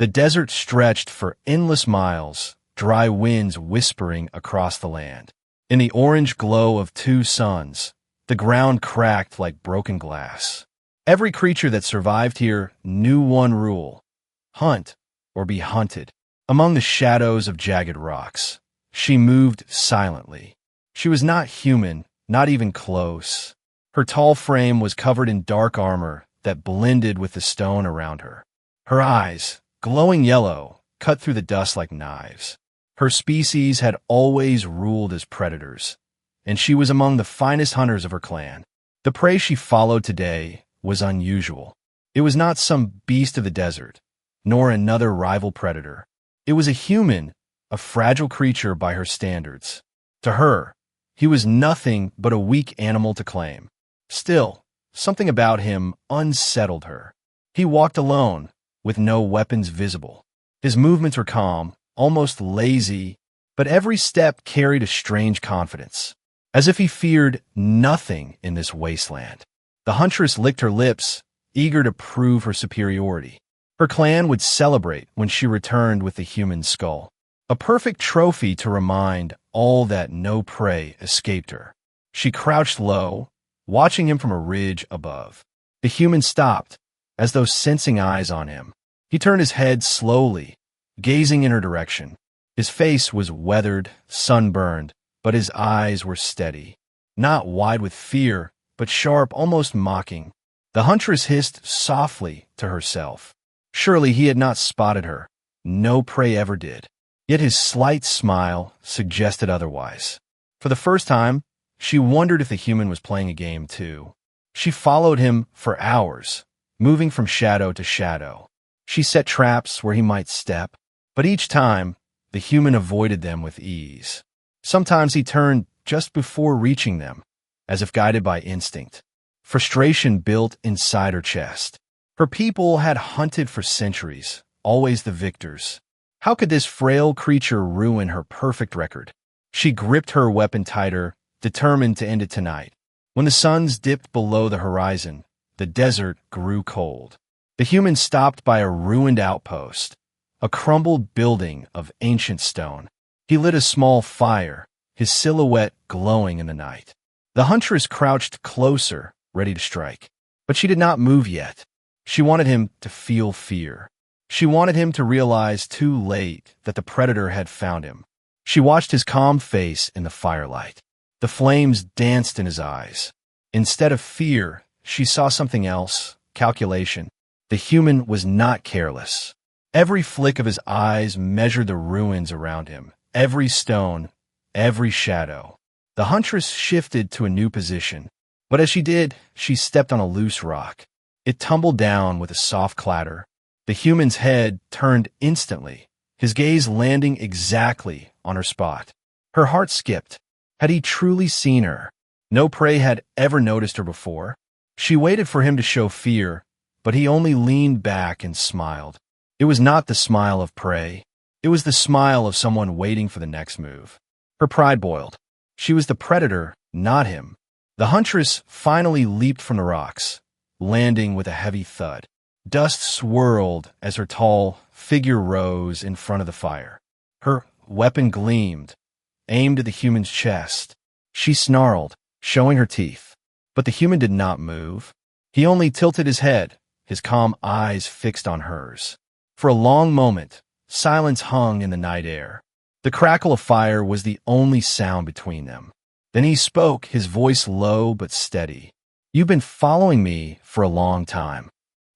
The desert stretched for endless miles, dry winds whispering across the land. In the orange glow of two suns, the ground cracked like broken glass. Every creature that survived here knew one rule: hunt or be hunted. Among the shadows of jagged rocks, she moved silently. She was not human, not even close. Her tall frame was covered in dark armor that blended with the stone around her. Her eyes, glowing yellow, cut through the dust like knives. Her species had always ruled as predators, and she was among the finest hunters of her clan. The prey she followed today was unusual. It was not some beast of the desert, nor another rival predator. It was a human, a fragile creature by her standards. To her, he was nothing but a weak animal to claim. Still, something about him unsettled her. He walked alone, with no weapons visible. His movements were calm, almost lazy, but every step carried a strange confidence, as if he feared nothing in this wasteland. The huntress licked her lips, eager to prove her superiority. Her clan would celebrate when she returned with the human skull, a perfect trophy to remind all that no prey escaped her. She crouched low, watching him from a ridge above. The human stopped, as though sensing eyes on him. He turned his head slowly, gazing in her direction. His face was weathered, sunburned, but his eyes were steady, not wide with fear, but sharp, almost mocking. The huntress hissed softly to herself. Surely he had not spotted her. No prey ever did. Yet his slight smile suggested otherwise. For the first time, she wondered if the human was playing a game too. She followed him for hours, moving from shadow to shadow. She set traps where he might step, but each time, the human avoided them with ease. Sometimes he turned just before reaching them, as if guided by instinct. Frustration built inside her chest. Her people had hunted for centuries, always the victors. How could this frail creature ruin her perfect record? She gripped her weapon tighter, determined to end it tonight. When the suns dipped below the horizon, the desert grew cold. The human stopped by a ruined outpost, a crumbled building of ancient stone. He lit a small fire, his silhouette glowing in the night. The huntress crouched closer, ready to strike. But she did not move yet. She wanted him to feel fear. She wanted him to realize too late that the predator had found him. She watched his calm face in the firelight. The flames danced in his eyes. Instead of fear, she saw something else: calculation. The human was not careless. Every flick of his eyes measured the ruins around him, every stone, every shadow. The huntress shifted to a new position, but as she did, she stepped on a loose rock. It tumbled down with a soft clatter. The human's head turned instantly, his gaze landing exactly on her spot. Her heart skipped. Had he truly seen her? No prey had ever noticed her before. She waited for him to show fear, but he only leaned back and smiled. It was not the smile of prey. It was the smile of someone waiting for the next move. Her pride boiled. She was the predator, not him. The huntress finally leaped from the rocks, landing with a heavy thud. Dust swirled as her tall figure rose in front of the fire. Her weapon gleamed, aimed at the human's chest. She snarled, showing her teeth. But the human did not move. He only tilted his head, his calm eyes fixed on hers. For a long moment, silence hung in the night air. The crackle of fire was the only sound between them. Then he spoke, his voice low but steady. "You've been following me for a long time."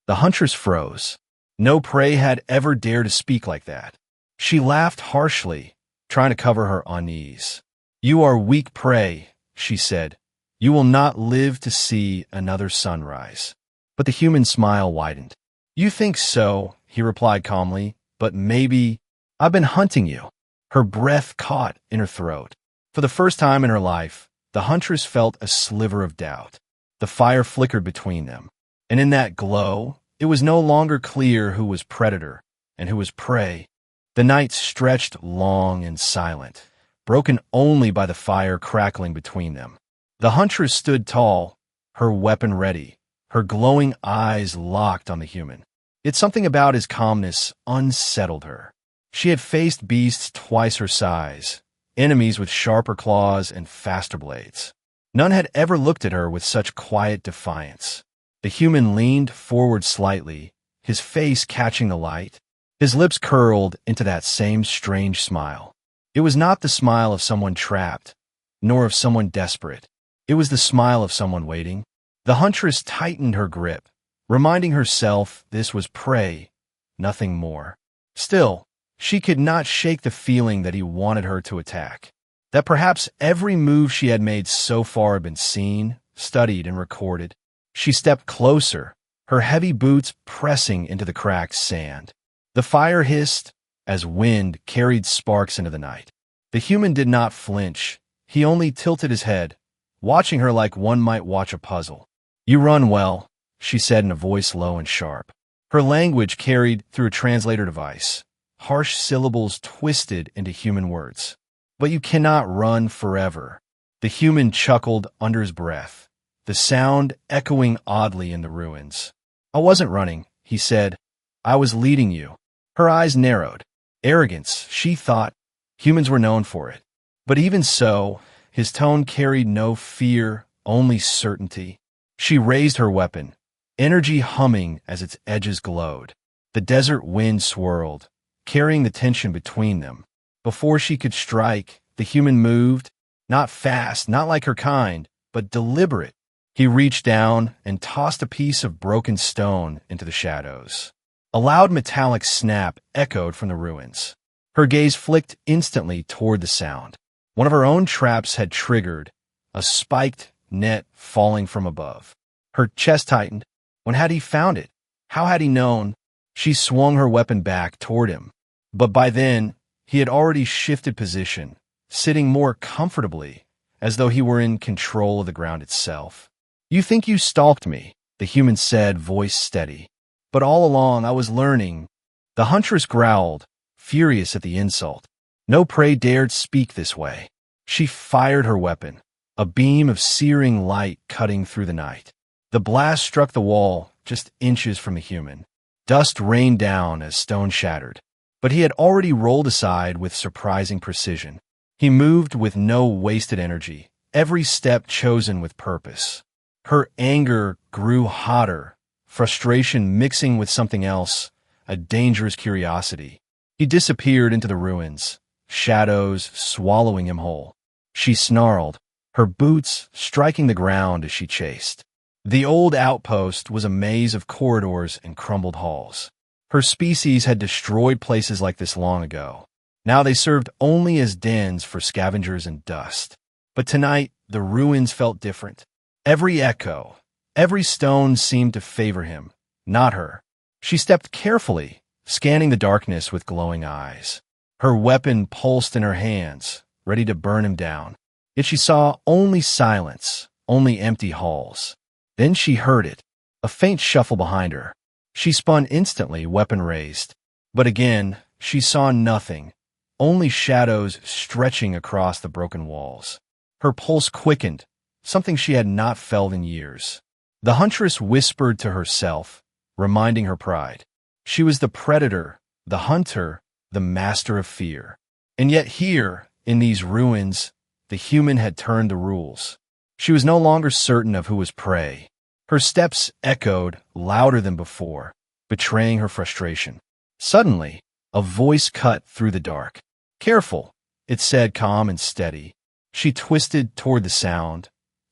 The huntress froze. No prey had ever dared to speak like that. She laughed harshly, trying to cover her unease. "You are weak prey," she said. "You will not live to see another sunrise." But the human smile widened. "You think so," he replied calmly, "but maybe I've been hunting you." Her breath caught in her throat. For the first time in her life, the huntress felt a sliver of doubt. The fire flickered between them, and in that glow, it was no longer clear who was predator and who was prey. The night stretched long and silent, broken only by the fire crackling between them. The huntress stood tall, her weapon ready, her glowing eyes locked on the human. Yet something about his calmness unsettled her. She had faced beasts twice her size, enemies with sharper claws and faster blades. None had ever looked at her with such quiet defiance. The human leaned forward slightly, his face catching the light. His lips curled into that same strange smile. It was not the smile of someone trapped, nor of someone desperate. It was the smile of someone waiting. The huntress tightened her grip, reminding herself this was prey, nothing more. Still, she could not shake the feeling that he wanted her to attack. That perhaps every move she had made so far had been seen, studied, and recorded. She stepped closer, her heavy boots pressing into the cracked sand. The fire hissed as wind carried sparks into the night. The human did not flinch. He only tilted his head, watching her like one might watch a puzzle. "You run well," she said in a voice low and sharp. Her language carried through a translator device, harsh syllables twisted into human words. "But you cannot run forever." The human chuckled under his breath, the sound echoing oddly in the ruins. "I wasn't running," he said. "I was leading you." Her eyes narrowed. Arrogance, she thought. Humans were known for it. But even so, his tone carried no fear, only certainty. She raised her weapon, energy humming as its edges glowed. The desert wind swirled, carrying the tension between them. Before she could strike, the human moved, not fast, not like her kind, but deliberate. He reached down and tossed a piece of broken stone into the shadows. A loud metallic snap echoed from the ruins. Her gaze flicked instantly toward the sound. One of her own traps had triggered, a spiked net falling from above. Her chest tightened. When had he found it? How had he known? She swung her weapon back toward him. But by then, he had already shifted position, sitting more comfortably, as though he were in control of the ground itself. "You think you stalked me," the human said, voice steady. "But all along I was learning." The huntress growled, furious at the insult. No prey dared speak this way. She fired her weapon, a beam of searing light cutting through the night. The blast struck the wall just inches from the human. Dust rained down as stone shattered. But he had already rolled aside with surprising precision. He moved with no wasted energy, every step chosen with purpose. Her anger grew hotter, frustration mixing with something else, a dangerous curiosity. He disappeared into the ruins, shadows swallowing him whole. She snarled, her boots striking the ground as she chased. The old outpost was a maze of corridors and crumbled halls. Her species had destroyed places like this long ago. Now they served only as dens for scavengers and dust. But tonight, the ruins felt different. Every echo, every stone seemed to favor him, not her. She stepped carefully, scanning the darkness with glowing eyes. Her weapon pulsed in her hands, ready to burn him down. Yet she saw only silence, only empty halls. Then she heard it, a faint shuffle behind her. She spun instantly, weapon raised. But again, she saw nothing, only shadows stretching across the broken walls. Her pulse quickened, something she had not felt in years. The huntress whispered to herself, reminding her pride. She was the predator, the hunter, the master of fear. And yet here, in these ruins, the human had turned the rules. She was no longer certain of who was prey. Her steps echoed louder than before, betraying her frustration. Suddenly, a voice cut through the dark. "Careful," it said, calm and steady. She twisted toward the sound,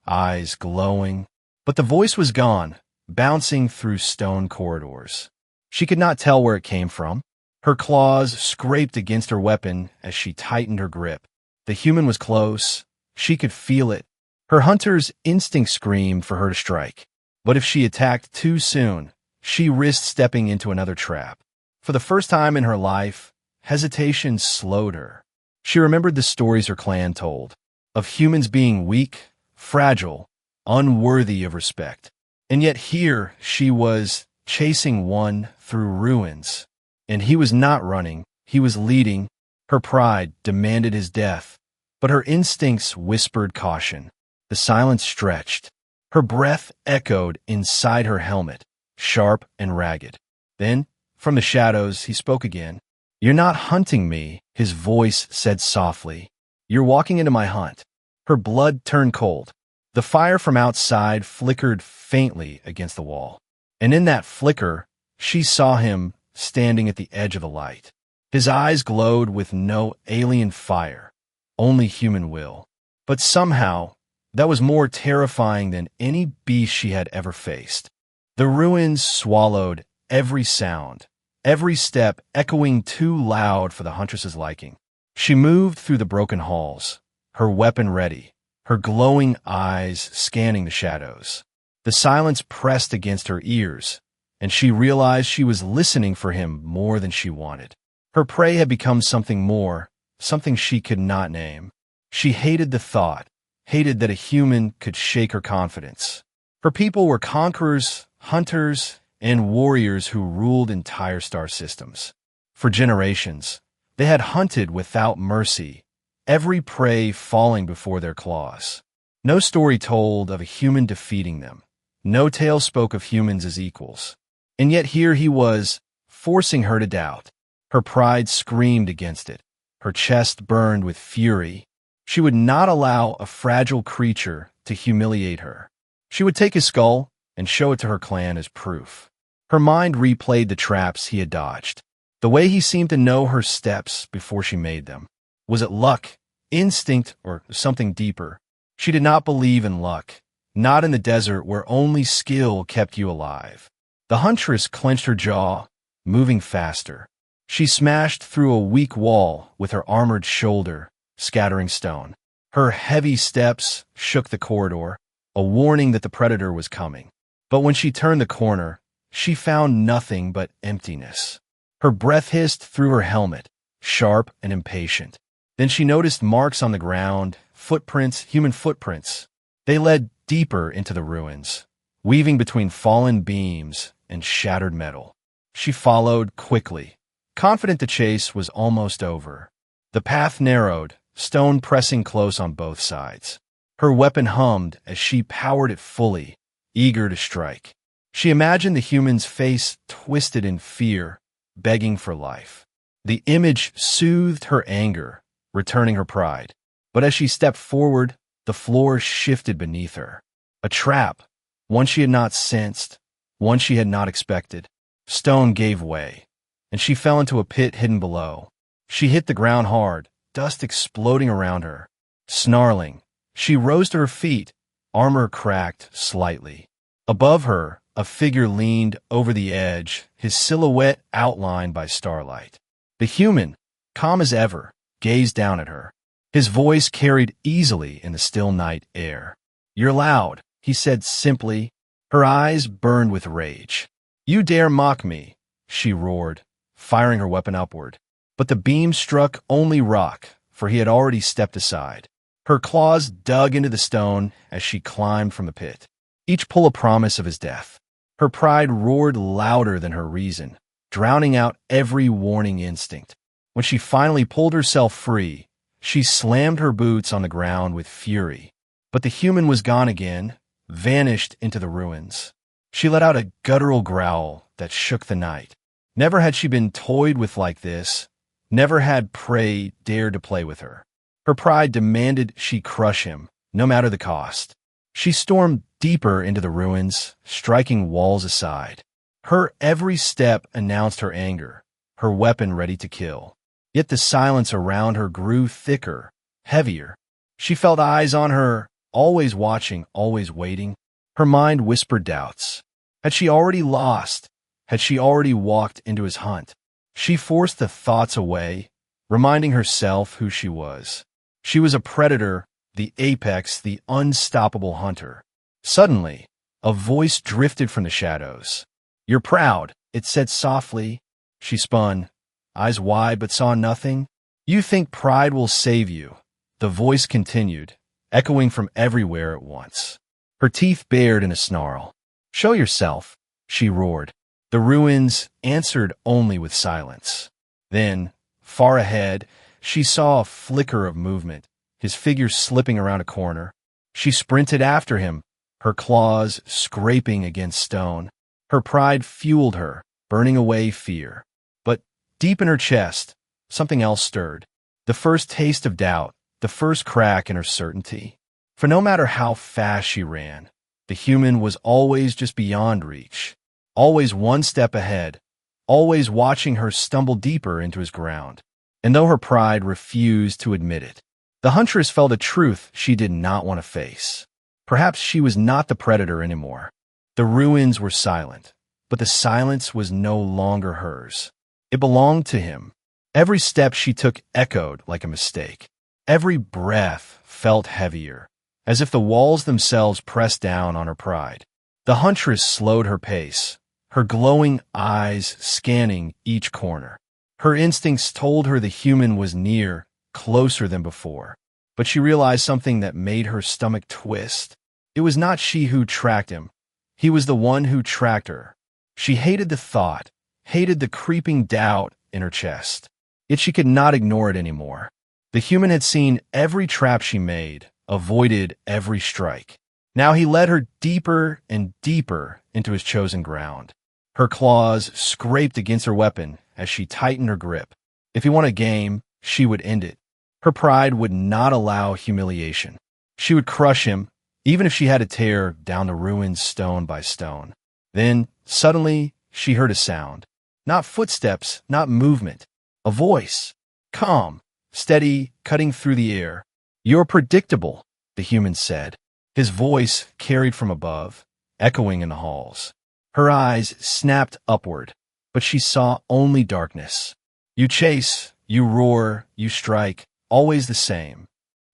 eyes glowing. But the voice was gone, bouncing through stone corridors. She could not tell where it came from. Her claws scraped against her weapon as she tightened her grip. The human was close. She could feel it. Her hunter's instinct screamed for her to strike. But if she attacked too soon, she risked stepping into another trap. For the first time in her life, hesitation slowed her. She remembered the stories her clan told, of humans being weak, fragile, unworthy of respect. And yet here she was, chasing one through ruins. And he was not running, he was leading. Her pride demanded his death, but her instincts whispered caution. The silence stretched. Her breath echoed inside her helmet, sharp and ragged. Then, from the shadows, he spoke again. "You're not hunting me," his voice said softly. "You're walking into my hunt." Her blood turned cold. The fire from outside flickered faintly against the wall. And in that flicker, she saw him standing at the edge of the light. His eyes glowed with no alien fire, only human will. But somehow, that was more terrifying than any beast she had ever faced. The ruins swallowed every sound, every step echoing too loud for the huntress's liking. She moved through the broken halls, her weapon ready, her glowing eyes scanning the shadows. The silence pressed against her ears, and she realized she was listening for him more than she wanted. Her prey had become something more, something she could not name. She hated the thought, hated that a human could shake her confidence. Her people were conquerors, hunters, and warriors who ruled entire star systems. For generations, they had hunted without mercy, every prey falling before their claws. No story told of a human defeating them. No tale spoke of humans as equals. And yet here he was, forcing her to doubt. Her pride screamed against it. Her chest burned with fury. She would not allow a fragile creature to humiliate her. She would take his skull and show it to her clan as proof. Her mind replayed the traps he had dodged, the way he seemed to know her steps before she made them. Was it luck, instinct, or something deeper? She did not believe in luck, not in the desert where only skill kept you alive. The huntress clenched her jaw, moving faster. She smashed through a weak wall with her armored shoulder, scattering stone. Her heavy steps shook the corridor, a warning that the predator was coming. But when she turned the corner, she found nothing but emptiness. Her breath hissed through her helmet, sharp and impatient. Then she noticed marks on the ground, footprints, human footprints. They led deeper into the ruins, weaving between fallen beams and shattered metal. She followed quickly, confident the chase was almost over. The path narrowed, stone pressing close on both sides. Her weapon hummed as she powered it fully, eager to strike. She imagined the human's face twisted in fear, begging for life. The image soothed her anger, returning her pride. But as she stepped forward, the floor shifted beneath her. A trap, one she had not sensed, one she had not expected. Stone gave way, and she fell into a pit hidden below. She hit the ground hard, dust exploding around her. Snarling, she rose to her feet, armor cracked slightly. Above her, a figure leaned over the edge, his silhouette outlined by starlight. The human, calm as ever, gazed down at her. His voice carried easily in the still night air. "You're loud," he said simply. Her eyes burned with rage. "You dare mock me," she roared, firing her weapon upward. But the beam struck only rock, for he had already stepped aside. Her claws dug into the stone as she climbed from the pit, each pull a promise of his death. Her pride roared louder than her reason, drowning out every warning instinct. When she finally pulled herself free, she slammed her boots on the ground with fury. But the human was gone again, vanished into the ruins. She let out a guttural growl that shook the night. Never had she been toyed with like this. Never had prey dared to play with her. Her pride demanded she crush him, no matter the cost. She stormed deeper into the ruins, striking walls aside. Her every step announced her anger, her weapon ready to kill. Yet the silence around her grew thicker, heavier. She felt eyes on her, always watching, always waiting. Her mind whispered doubts. Had she already lost? Had she already walked into his hunt? She forced the thoughts away, reminding herself who she was. She was a predator, the apex, the unstoppable hunter. Suddenly, a voice drifted from the shadows. "You're proud," it said softly. She spun, eyes wide but saw nothing. "You think pride will save you," the voice continued, echoing from everywhere at once. Her teeth bared in a snarl. "Show yourself," she roared. The ruins answered only with silence. Then, far ahead, she saw a flicker of movement, his figure slipping around a corner. She sprinted after him, her claws scraping against stone. Her pride fueled her, burning away fear. But deep in her chest, something else stirred. The first taste of doubt, the first crack in her certainty. For no matter how fast she ran, the human was always just beyond reach, always one step ahead, always watching her stumble deeper into his ground. And though her pride refused to admit it, the huntress felt a truth she did not want to face. Perhaps she was not the predator anymore. The ruins were silent, but the silence was no longer hers. It belonged to him. Every step she took echoed like a mistake. Every breath felt heavier, as if the walls themselves pressed down on her pride. The huntress slowed her pace, her glowing eyes scanning each corner. Her instincts told her the human was near, closer than before. But she realized something that made her stomach twist. It was not she who tracked him. He was the one who tracked her. She hated the thought, hated the creeping doubt in her chest. Yet she could not ignore it anymore. The human had seen every trap she made, avoided every strike. Now he led her deeper and deeper into his chosen ground. Her claws scraped against her weapon as she tightened her grip. If he won a game, she would end it. Her pride would not allow humiliation. She would crush him, even if she had to tear down the ruins stone by stone. Then, suddenly, she heard a sound. Not footsteps, not movement. A voice. Calm, steady, cutting through the air. "You're predictable," the human said. His voice carried from above, echoing in the halls. Her eyes snapped upward, but she saw only darkness. "You chase, you roar, you strike, always the same."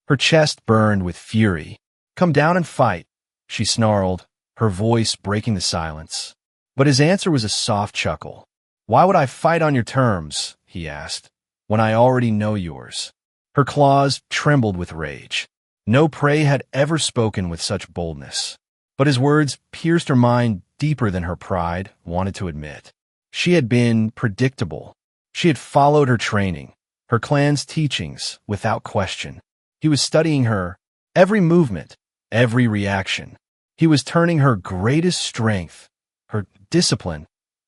Her chest burned with fury. "Come down and fight," she snarled, her voice breaking the silence. But his answer was a soft chuckle. "Why would I fight on your terms?" he asked, "when I already know yours." Her claws trembled with rage. No prey had ever spoken with such boldness. But his words pierced her mind deeper than her pride wanted to admit. She had been predictable. She had followed her training, her clan's teachings, without question. He was studying her, every movement, every reaction. He was turning her greatest strength, her discipline,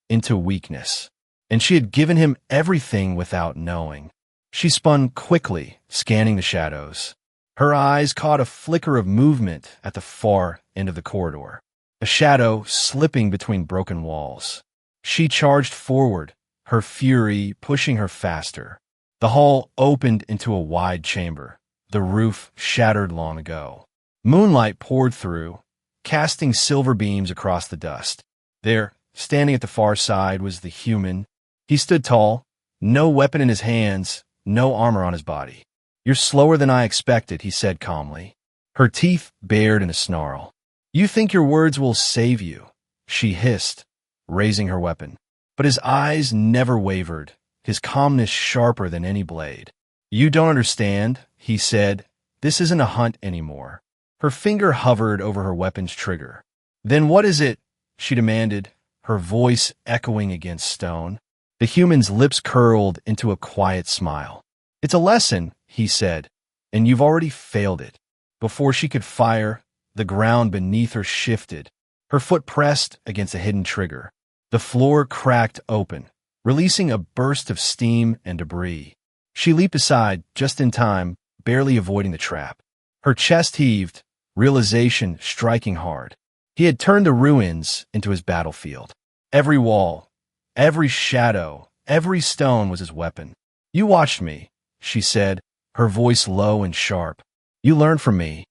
into weakness. And she had given him everything without knowing. She spun quickly, scanning the shadows. Her eyes caught a flicker of movement at the far end of the corridor, a shadow slipping between broken walls. She charged forward, her fury pushing her faster. The hall opened into a wide chamber, the roof shattered long ago. Moonlight poured through, casting silver beams across the dust. There, standing at the far side, was the human. He stood tall, no weapon in his hands, no armor on his body. "You're slower than I expected," he said calmly. Her teeth bared in a snarl. "You think your words will save you," she hissed, raising her weapon. But his eyes never wavered, his calmness sharper than any blade. "You don't understand," he said. "This isn't a hunt anymore." Her finger hovered over her weapon's trigger. "Then what is it?" she demanded, her voice echoing against stone. The human's lips curled into a quiet smile. "It's a lesson," he said, "and you've already failed it." Before she could fire, the ground beneath her shifted. Her foot pressed against a hidden trigger. The floor cracked open, releasing a burst of steam and debris. She leaped aside just in time, barely avoiding the trap. Her chest heaved, realization striking hard. He had turned the ruins into his battlefield. Every wall, every shadow, every stone was his weapon. "You watched me," she said, her voice low and sharp. "You learned from me."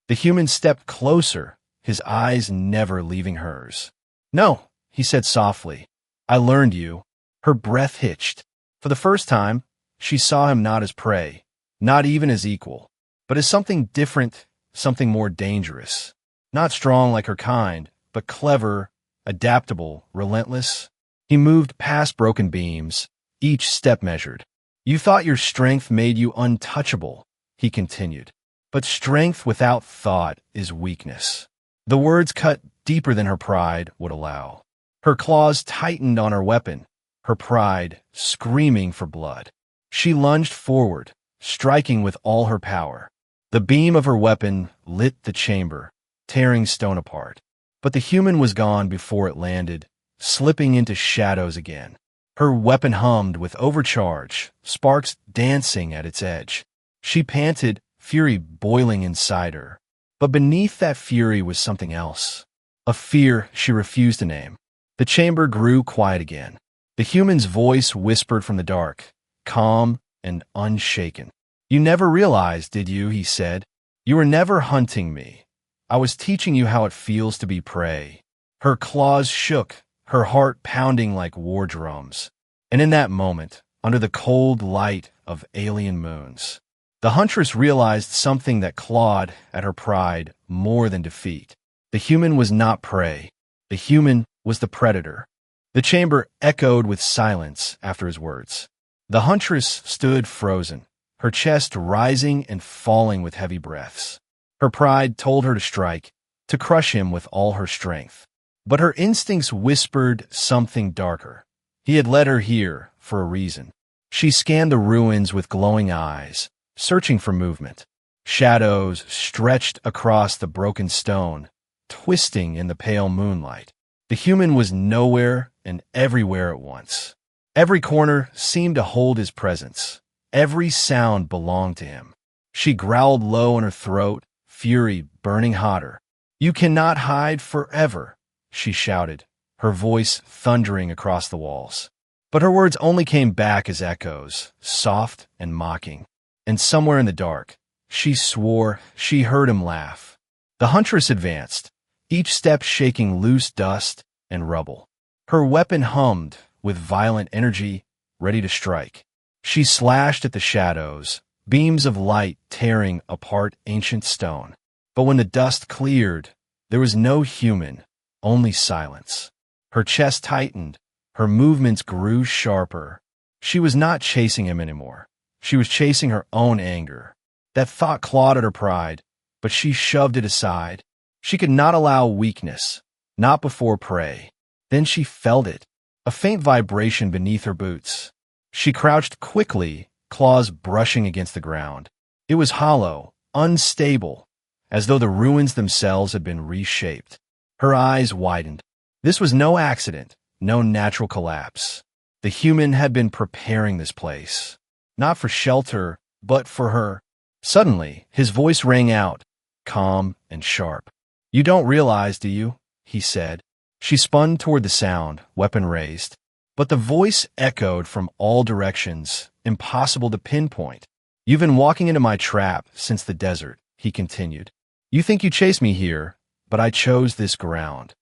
The human stepped closer, his eyes never leaving hers. "No," he said softly. "I learned you." Her breath hitched. For the first time, she saw him not as prey, not even as equal, but as something different, something more dangerous. Not strong like her kind, but clever, adaptable, relentless. He moved past broken beams, each step measured. "You thought your strength made you untouchable," he continued. "But strength without thought is weakness." The words cut deeper than her pride would allow. Her claws tightened on her weapon, her pride screaming for blood. She lunged forward, striking with all her power. The beam of her weapon lit the chamber, tearing stone apart. But the human was gone before it landed, slipping into shadows again. Her weapon hummed with overcharge, sparks dancing at its edge. She panted, fury boiling inside her. But beneath that fury was something else. A fear she refused to name. The chamber grew quiet again. The human's voice whispered from the dark, calm and unshaken. "You never realized, did you?" he said. "You were never hunting me. I was teaching you how it feels to be prey." Her claws shook, her heart pounding like war drums. And in that moment, under the cold light of alien moons, the huntress realized something that clawed at her pride more than defeat. The human was not prey. The human was the predator. The chamber echoed with silence after his words. The huntress stood frozen, her chest rising and falling with heavy breaths. Her pride told her to strike, to crush him with all her strength. But her instincts whispered something darker. He had led her here for a reason. She scanned the ruins with glowing eyes, searching for movement. Shadows stretched across the broken stone, twisting in the pale moonlight. The human was nowhere and everywhere at once. Every corner seemed to hold his presence. Every sound belonged to him. She growled low in her throat, fury burning hotter. "You cannot hide forever," she shouted, her voice thundering across the walls. But her words only came back as echoes, soft and mocking. And somewhere in the dark, she swore she heard him laugh. The huntress advanced, each step shaking loose dust and rubble. Her weapon hummed with violent energy, ready to strike. She slashed at the shadows, beams of light tearing apart ancient stone. But when the dust cleared, there was no human, only silence. Her chest tightened, her movements grew sharper. She was not chasing him anymore. She was chasing her own anger. That thought clawed at her pride, but she shoved it aside. She could not allow weakness, not before prey. Then she felt it, a faint vibration beneath her boots. She crouched quickly, claws brushing against the ground. It was hollow, unstable, as though the ruins themselves had been reshaped. Her eyes widened. This was no accident, no natural collapse. The human had been preparing this place, not for shelter, but for her. Suddenly, his voice rang out, calm and sharp. "You don't realize, do you?" he said. She spun toward the sound, weapon raised. But the voice echoed from all directions, impossible to pinpoint. "You've been walking into my trap since the desert," he continued. "You think you chased me here, but I chose this ground."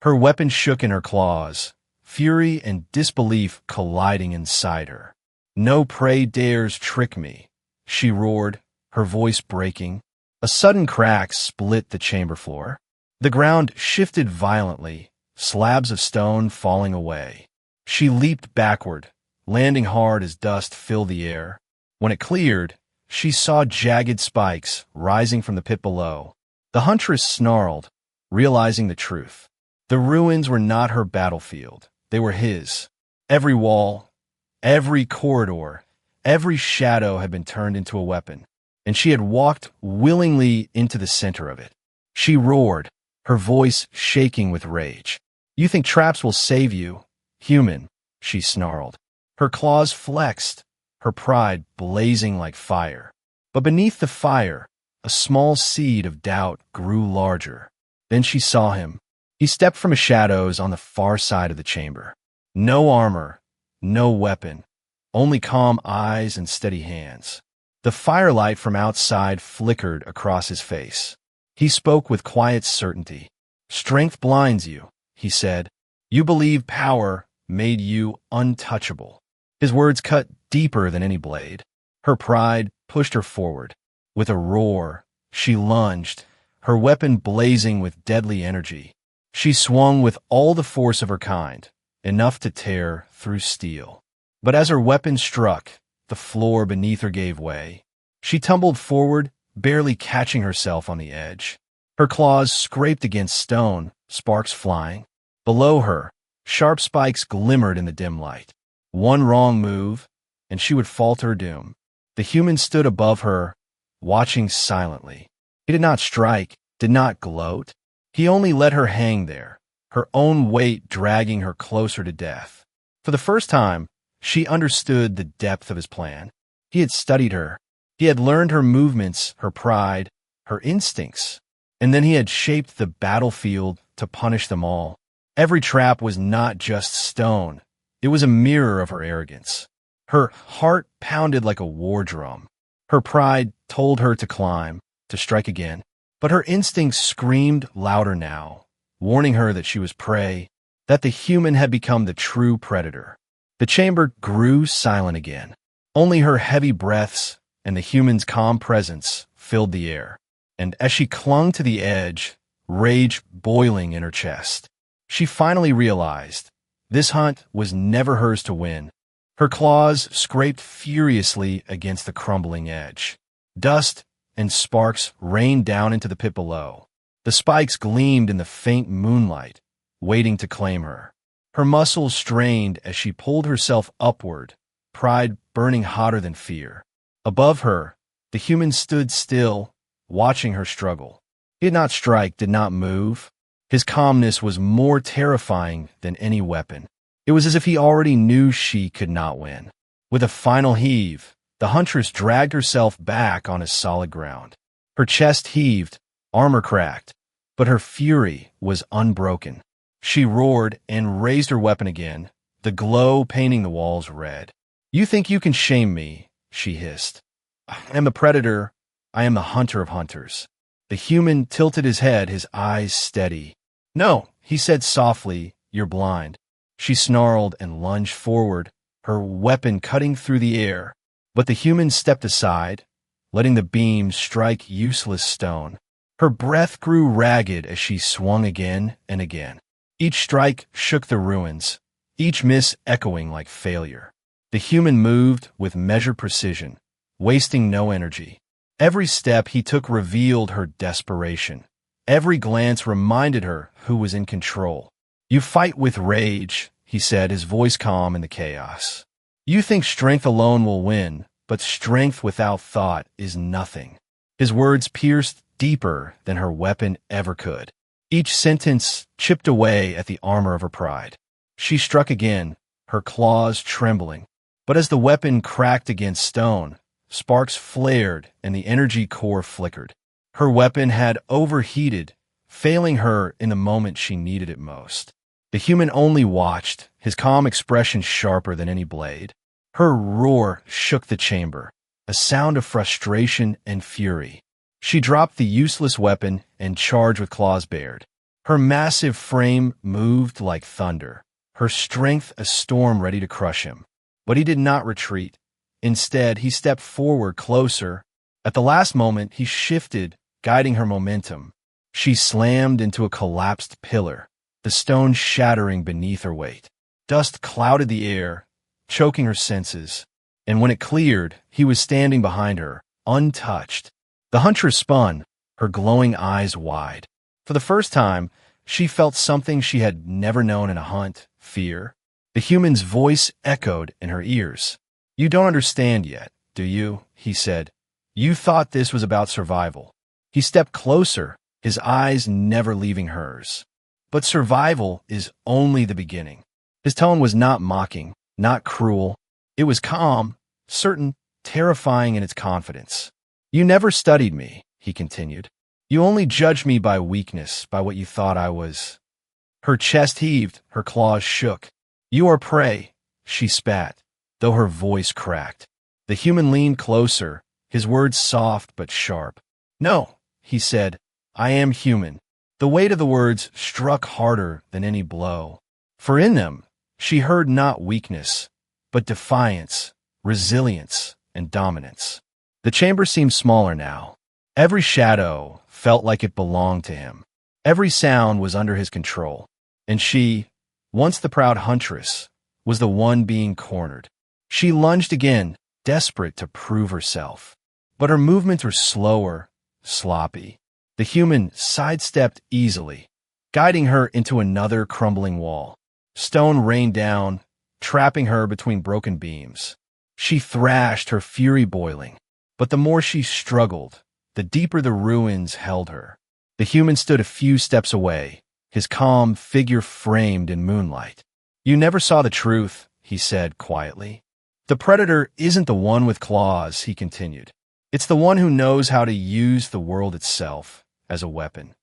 Her weapon shook in her claws, fury and disbelief colliding inside her. "No prey dares trick me," she roared, her voice breaking. A sudden crack split the chamber floor. The ground shifted violently, slabs of stone falling away. She leaped backward, landing hard as dust filled the air. When it cleared, she saw jagged spikes rising from the pit below. The huntress snarled, realizing the truth. The ruins were not her battlefield. They were his. Every wall, every corridor, every shadow had been turned into a weapon, and she had walked willingly into the center of it. She roared, her voice shaking with rage. "You think traps will save you, human," she snarled. Her claws flexed, her pride blazing like fire. But beneath the fire, a small seed of doubt grew larger. Then she saw him. He stepped from the shadows on the far side of the chamber. No armor, no weapon, only calm eyes and steady hands. The firelight from outside flickered across his face. He spoke with quiet certainty. "Strength blinds you," he said. "You believe power made you untouchable." His words cut deeper than any blade. Her pride pushed her forward. With a roar, she lunged, her weapon blazing with deadly energy. She swung with all the force of her kind, enough to tear through steel. But as her weapon struck, the floor beneath her gave way. She tumbled forward, barely catching herself on the edge. Her claws scraped against stone, sparks flying. Below her, sharp spikes glimmered in the dim light. One wrong move, and she would fall to her doom. The human stood above her, watching silently. He did not strike, did not gloat. He only let her hang there, her own weight dragging her closer to death. For the first time, she understood the depth of his plan. He had studied her. He had learned her movements, her pride, her instincts. And then he had shaped the battlefield to punish them all. Every trap was not just stone. It was a mirror of her arrogance. Her heart pounded like a war drum. Her pride told her to climb, to strike again. But her instincts screamed louder now, warning her that she was prey, that the human had become the true predator. The chamber grew silent again. Only her heavy breaths and the human's calm presence filled the air. And as she clung to the edge, rage boiling in her chest, she finally realized this hunt was never hers to win. Her claws scraped furiously against the crumbling edge. Dust and sparks rained down into the pit below. The spikes gleamed in the faint moonlight, waiting to claim her. Her muscles strained as she pulled herself upward, pride burning hotter than fear. Above her, the human stood still, watching her struggle. He did not strike, did not move. His calmness was more terrifying than any weapon. It was as if he already knew she could not win. With a final heave, the huntress dragged herself back on his solid ground. Her chest heaved, armor cracked, but her fury was unbroken. She roared and raised her weapon again, the glow painting the walls red. "You think you can shame me," she hissed. "I am the predator. I am the hunter of hunters." The human tilted his head, his eyes steady. "No," he said softly, "you're blind." She snarled and lunged forward, her weapon cutting through the air. But the human stepped aside, letting the beam strike useless stone. Her breath grew ragged as she swung again and again. Each strike shook the ruins, each miss echoing like failure. The human moved with measured precision, wasting no energy. Every step he took revealed her desperation. Every glance reminded her who was in control. "You fight with rage," he said, his voice calm in the chaos. "You think strength alone will win, but strength without thought is nothing." His words pierced deeper than her weapon ever could. Each sentence chipped away at the armor of her pride. She struck again, her claws trembling. But as the weapon cracked against stone, sparks flared and the energy core flickered. Her weapon had overheated, failing her in the moment she needed it most. The human only watched, his calm expression sharper than any blade. Her roar shook the chamber, a sound of frustration and fury. She dropped the useless weapon and charged with claws bared. Her massive frame moved like thunder, her strength a storm ready to crush him. But he did not retreat. Instead, he stepped forward closer. At the last moment, he shifted, guiding her momentum. She slammed into a collapsed pillar, the stone shattering beneath her weight. Dust clouded the air, choking her senses, and when it cleared, he was standing behind her, untouched. The huntress spun, her glowing eyes wide. For the first time, she felt something she had never known in a hunt: fear. The human's voice echoed in her ears. "You don't understand yet, do you?" he said. "You thought this was about survival." He stepped closer, his eyes never leaving hers. "But survival is only the beginning." His tone was not mocking, not cruel. It was calm, certain, terrifying in its confidence. "You never studied me," he continued. "You only judged me by weakness, by what you thought I was." Her chest heaved, her claws shook. "You are prey," she spat, though her voice cracked. The human leaned closer, his words soft but sharp. "No," he said, "I am human." The weight of the words struck harder than any blow. For in them, she heard not weakness, but defiance, resilience, and dominance. The chamber seemed smaller now. Every shadow felt like it belonged to him. Every sound was under his control. And she, once the proud huntress, was the one being cornered. She lunged again, desperate to prove herself. But her movements were slower, sloppy. The human sidestepped easily, guiding her into another crumbling wall. Stone rained down, trapping her between broken beams. She thrashed, her fury boiling. But the more she struggled, the deeper the ruins held her. The human stood a few steps away, his calm figure framed in moonlight. "You never saw the truth," he said quietly. "The predator isn't the one with claws," he continued. "It's the one who knows how to use the world itself as a weapon."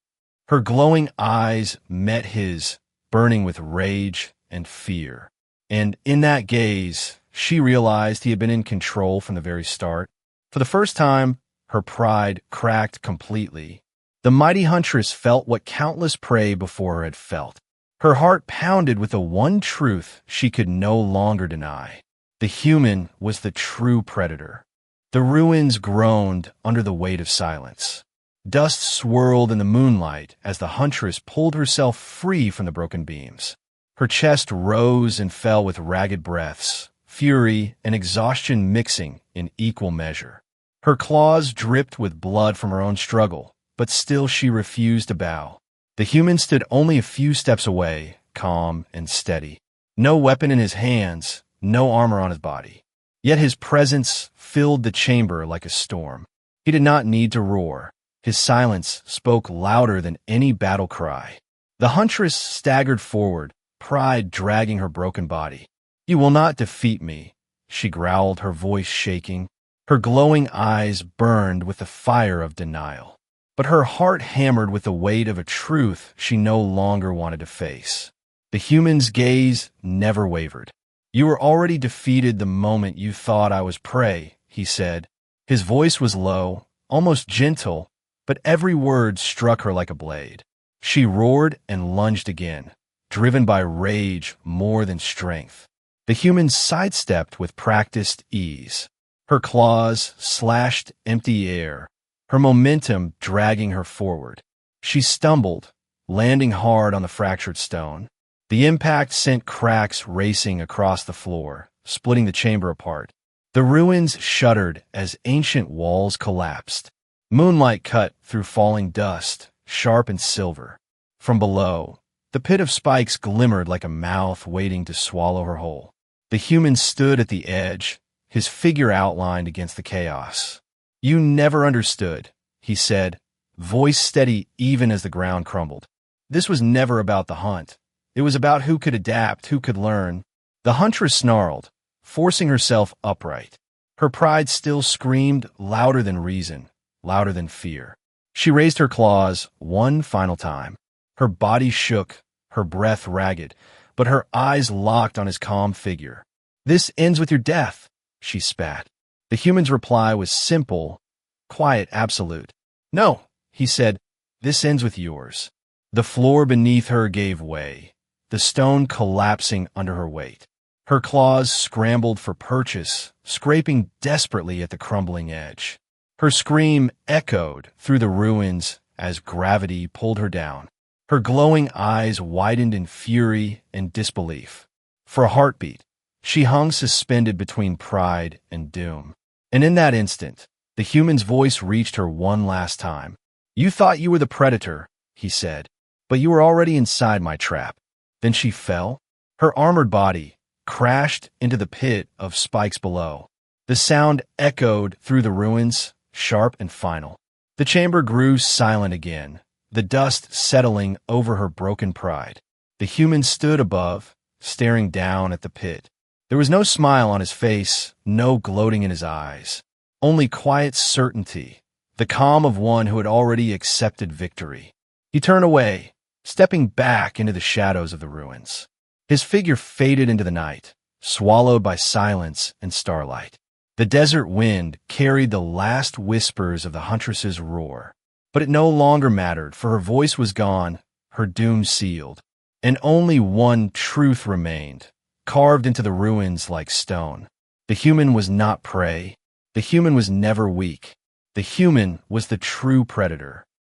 Her glowing eyes met his, burning with rage and fear. And in that gaze, she realized he had been in control from the very start. For the first time, her pride cracked completely. The mighty huntress felt what countless prey before her had felt. Her heart pounded with the one truth she could no longer deny. The human was the true predator. The ruins groaned under the weight of silence. Dust swirled in the moonlight as the huntress pulled herself free from the broken beams. Her chest rose and fell with ragged breaths, fury and exhaustion mixing in equal measure. Her claws dripped with blood from her own struggle, but still she refused to bow. The human stood only a few steps away, calm and steady. No weapon in his hands, no armor on his body. Yet his presence filled the chamber like a storm. He did not need to roar. His silence spoke louder than any battle cry. The huntress staggered forward, pride dragging her broken body. "You will not defeat me," she growled, her voice shaking. Her glowing eyes burned with the fire of denial. But her heart hammered with the weight of a truth she no longer wanted to face. The human's gaze never wavered. "You were already defeated the moment you thought I was prey," he said. His voice was low, almost gentle, but every word struck her like a blade. She roared and lunged again, driven by rage more than strength. The human sidestepped with practiced ease. Her claws slashed empty air, her momentum dragging her forward. She stumbled, landing hard on the fractured stone. The impact sent cracks racing across the floor, splitting the chamber apart. The ruins shuddered as ancient walls collapsed. Moonlight cut through falling dust, sharp and silver. From below, the pit of spikes glimmered like a mouth waiting to swallow her whole. The human stood at the edge, his figure outlined against the chaos. "You never understood," he said, voice steady even as the ground crumbled. "This was never about the hunt. It was about who could adapt, who could learn." The huntress snarled, forcing herself upright. Her pride still screamed louder than reason, louder than fear. She raised her claws one final time. Her body shook, her breath ragged, but her eyes locked on his calm figure. "This ends with your death," she spat. The human's reply was simple, quiet, absolute. "No," he said, "this ends with yours." The floor beneath her gave way, the stone collapsing under her weight. Her claws scrambled for purchase, scraping desperately at the crumbling edge. Her scream echoed through the ruins as gravity pulled her down. Her glowing eyes widened in fury and disbelief. For a heartbeat, she hung suspended between pride and doom. And in that instant, the human's voice reached her one last time. "You thought you were the predator," he said, "but you were already inside my trap." Then she fell. Her armored body crashed into the pit of spikes below. The sound echoed through the ruins, sharp and final. The chamber grew silent again, the dust settling over her broken pride. The human stood above, staring down at the pit. There was no smile on his face, no gloating in his eyes, only quiet certainty, the calm of one who had already accepted victory. He turned away, stepping back into the shadows of the ruins. His figure faded into the night, swallowed by silence and starlight. The desert wind carried the last whispers of the huntress's roar. But it no longer mattered, for her voice was gone, her doom sealed, and only one truth remained, carved into the ruins like stone. The human was not prey. The human was never weak. The human was the true predator.